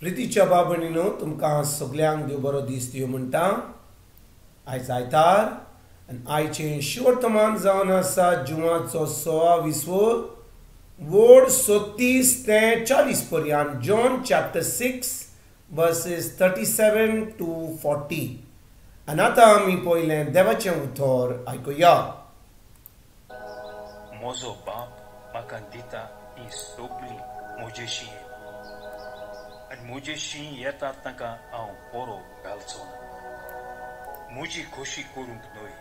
प्रितीच्या बाबणीनो तुमकां सगल्यांक देव बरो दीस दिवं म्हणटा. आयज आयतार आनी आयचें शिवर्तमान जावन आसा जुवाचो 26वो वोड 36 ते 40 पर्यंत. John chapter 6 versus 37 to 40. आनी आतां आमी पयलें देवाचें उतर आयकुया. म्हजो बाप म्हाका दिता ही सगळी म्हजेशी आनी म्हजेशी येता ताका हांव बरो घालचो ना. म्हजी खोशी करूंक न्हय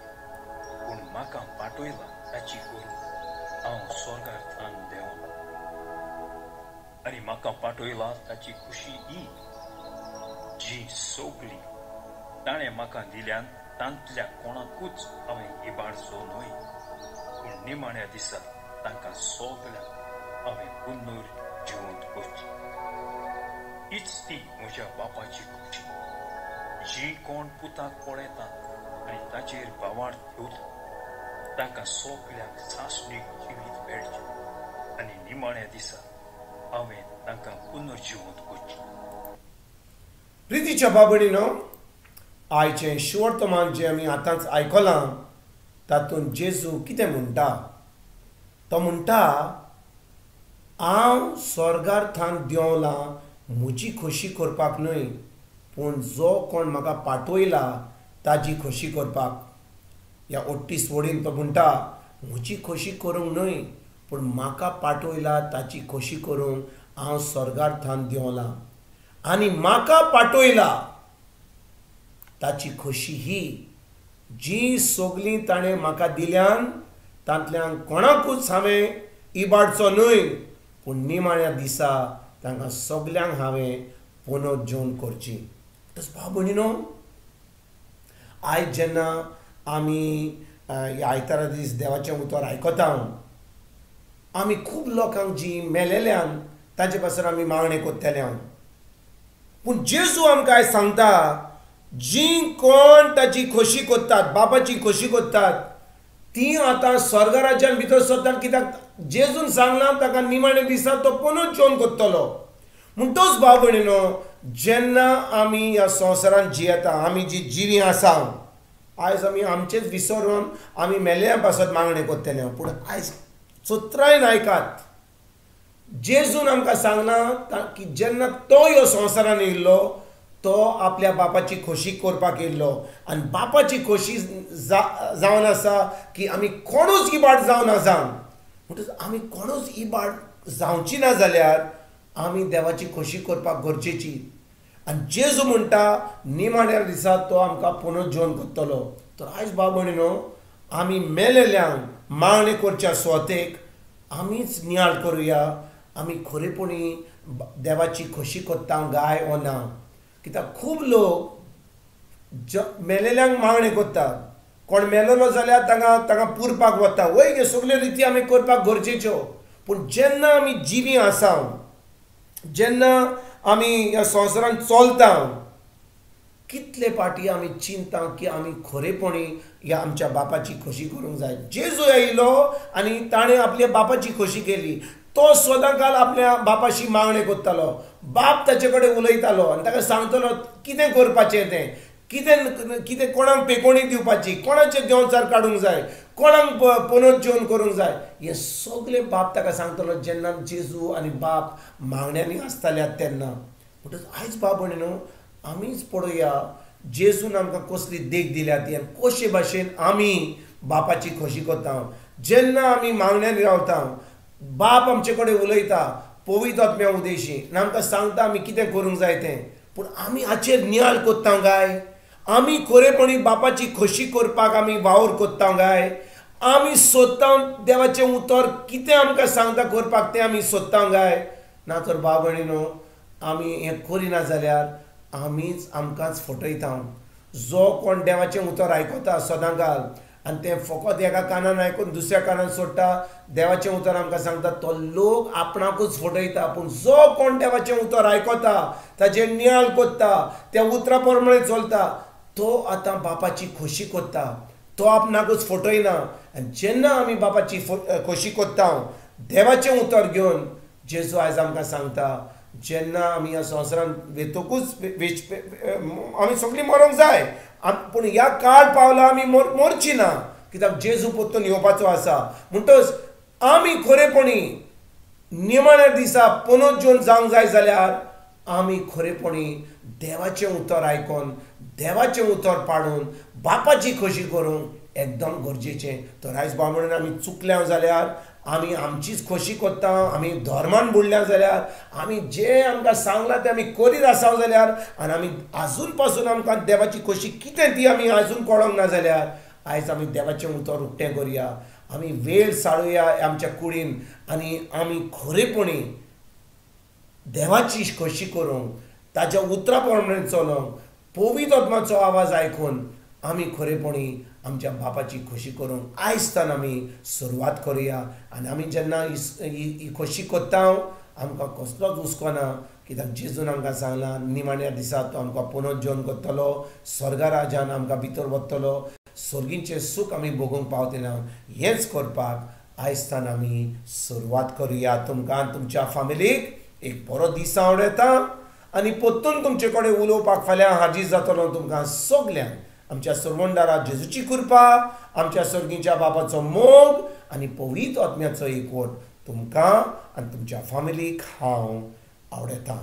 पूण म्हाका पाठयला ताची करूंक हांव स्वर्गार थान देंवला. आनी म्हाका पाठयला ताची खुशी ही जी सगळी ताणें म्हाका दिल्यान तांतल्या कोणाकूच हांवें इबाडचो न्हय पूण निमाण्या दिसा तांकां सगळ्यांक हांवें पुनर जिवंत करचें. हीच ती म्हज्या बापाची खुशी जी कोण पुताक पळयतात आनी ताचेर बावाड ठेवता तांकां सगळ्यांक सासणीक जिवीत मेळचें आनी निमाण्या दिसा हांवें तांकां पुनर्जिवंत करचें. प्रितीच्या बाबणीनो आयचें शिवर्तमान जें आमी आतांच आयकलां तातूंत जेजू कितें म्हणटा. तो म्हणटा हांव स्वर्गार थान देंवलां म्हजी खोशी करपाक न्हय पूण जो कोण म्हाका पाठयला ताजी खोशी करपाक. ह्या 38 वडीन तो म्हणटा म्हजी खोशी करूंक न्हय पूण म्हाका पाठयला ताची खोशी करूंक हांव स्वर्गार थान देंवलां. आनी म्हाका पाठयला ताची खोशी ही जी सगळीं ताणें म्हाका दिल्यान तांतल्यान कोणाकूच हांवें इबाडचो न्हय पूण निमाण्या दिसा तांकां सगल्यांक हांवें पुनर्जीवन करची. तस भाव भयणीनो आयज जेन्ना आमी ह्या आयतारा दीस देवाचें उतर आयकता आमी खूब लोकांक जी मेलेल्यान ताचे पासून आमी मागणें कोत्तेले पूण जेजू आमकां आयज सांगता जी कोण ताची खोशी कोत्तात बापाची खोशी कोत्तात ती आतां स्वर्ग राज्यान भितर सरतात. कित्याक जेजून सांगलां ताका निमाणे दिसा तो पुनर्जीवन कोत्तलो. म्हणटोच भाव भयणीनो जेन्ना आमी ह्या संवसारांत जियेता आमी जी जिवी आसा आयज आमी आमचेच विसरून आमी मेल्या पासत मागणें कोत्तेले पूण आयज चोत्रायन आयकात जेजून आमकां सांगलां की जेन्ना तो ह्यो संवसारान येयल्लो तो आपल्या बापाची खोशी करपाक येयल्लो आनी बापाची खोशी जावन आसा की आमी कोणूच इबाड जावं ना जावन. म्हणटच आमी कोणूच इबाड जावची ना जाल्यार आमी देवाची खोशी करपाक गरजेची. आनी जेजू म्हणटा निमाण्या दिसा तो आमकां पुनर्जीवन करतलो. तर आयज बाब भयणीनो आमी मेलेल्यांक मागणें करच्या सुवातेक आमीच नियाळ करुया आमी खरेपणी देवाची खोशी कोत्ता गाय ओ ना. कित्याक खूब लोक मेलेल्यांक मागणें कोत्तात. कोण मेलेलो जाल्यार तांकां पुरपाक वता वय ह्यो सगल्यो रिती आमी करपाक गरजेच्यो. पूण जेन्ना आमी जिवी आसा जेन्ना आमी ह्या संवसारांत चलता कितले फाटी आमी चिंता की आमी खरेपणी ह्या आमच्या बापाची खोशी करूंक जाय. जेजू येयलो आनी ताणें आपल्या बापाची खोशी केली. तो सदांकाल आपल्या बापाशी मागणें कोत्तालो. बाप ताचे कडेन उलयतालो आनी ताका सांगतलो कितें करपाचें तें कितें कोणाक पेकोणी दिवपाची कोणाचे देंवचार काडूंक जाय कोणाक पुनर्जीवन करूंक जाय हें सगळें बाप ताका सांगतलो जेन्ना जेजू आनी बाप मागण्यांनी आसताले तेन्ना. म्हणटच आयज बाब भयणीनो आमीच पळोवया जेजून आमकां कसली देख दिल्या ती आनी कशे भाशेन आमी बापाची खोशी कोत्ता. जेन्ना आमी मागण्यांनी रावता बाप आमचे कडेन उलयता पवित्र आत्म्या उदेशी आनी आमकां सांगता आमी कितें करूंक जाय तें पूण आमी हाचेर नियाळ कोत्ता काय आमी खरेपणी बापाची खोशी करपाक आमी वावर कोत्ता काय आमी सोदता देवाचें उतर कितें आमकां सांगता करपाक तें आमी सोदता काय ना. तर भाव भयणीनो आमी हें करिना जाल्यार आमीच आमकांच फटयता. जो कोण देवाचें उतर आयकता सदांकाल आनी तें फकत एका कानान आयकून दुसऱ्या कानान सोडटा देवाचें उतर आमकां सांगता तो लोक आपणाकूच फटयता. पूण जो कोण देवाचें उतर आयकता ताचेर नियाळ कोत्ता त्या उतरा प्रमाणे चलता तो आतां बापाची खोशी कोत्ता. तो आपणाकूच फटयना. आनी जेन्ना आमी बापाची खोशी कोत्ता देवाचें उतर घेवन जेजू आयज आमकां सांगता जेन्ना आमी ह्या संवसारान वेतोकूच आमी सगळीं मरूंक जाय, पूण ह्या काळ पावला आमी मरची ना, कित्याक जेजू परतून येवपाचो आसा. म्हणटच आमी खरेपणी निमाण्या दिसा पुनर्जीवन जावंक जाय जाल्यार आमी खरेपणी देवाचें उतर आयकून, देवाचें उतर पाडून, बापाची खोशी करूंक एकदम गरजेचें. तर आयज म्हणून आमी चुकल्या जाल्यार, आमी आमचीच खोशी कोत्ता, आमी धर्मान बुडल्या जाल्यार, आमी जें आमकां सांगलां तें आमी करीत आसात जाल्यार, आनी आमी आजून पासून आमकां देवाची खोशी कितें ती आमी आजून कळोंक ना जाल्यार, आयज आमी देवाचें उतर उक्तें करुया. आमी वेळ साळुया आमच्या कुडीन आनी आमी खरेपणी देवाची खोशी करूंक, ताच्या उतरा प्रमाणे चलोवंक, पवित्र आत्म्याचो आवाज आयकून आमी खरेपणी आमच्या बापाची खोशी करूंक आयजतान आमी सुरवात करुया. आनी आमी जेन्ना ही खोशी कोत्ता आमकां कसलोच हुस्को ना, कित्याक जेजून आमकां सांगलां निमाण्या दिसा तो आमकां पुनर्जीवन करतलो, स्वर्गा राज्यान आमकां भितर व्हरतलो, सर्गीचें सूख आमी भोगूंक पावतना. हेंच करपाक आयजतान आमी सुरवात करुया. तुमकां तुमच्या फॅमिलीक एक बरो दीस आवडटा आनी परतून तुमचे कडेन उलोवपाक फाल्यां हाजीर जातलो. तुमकां सगल्यांक आमच्या सर्वंडारा जेजूची कृपा, आमच्या सर्गीच्या बापाचो मोग आनी पवित्र आत्म्याचो एकवट तुमकां आनी तुमच्या फॅमिलीक हांव आवडटा.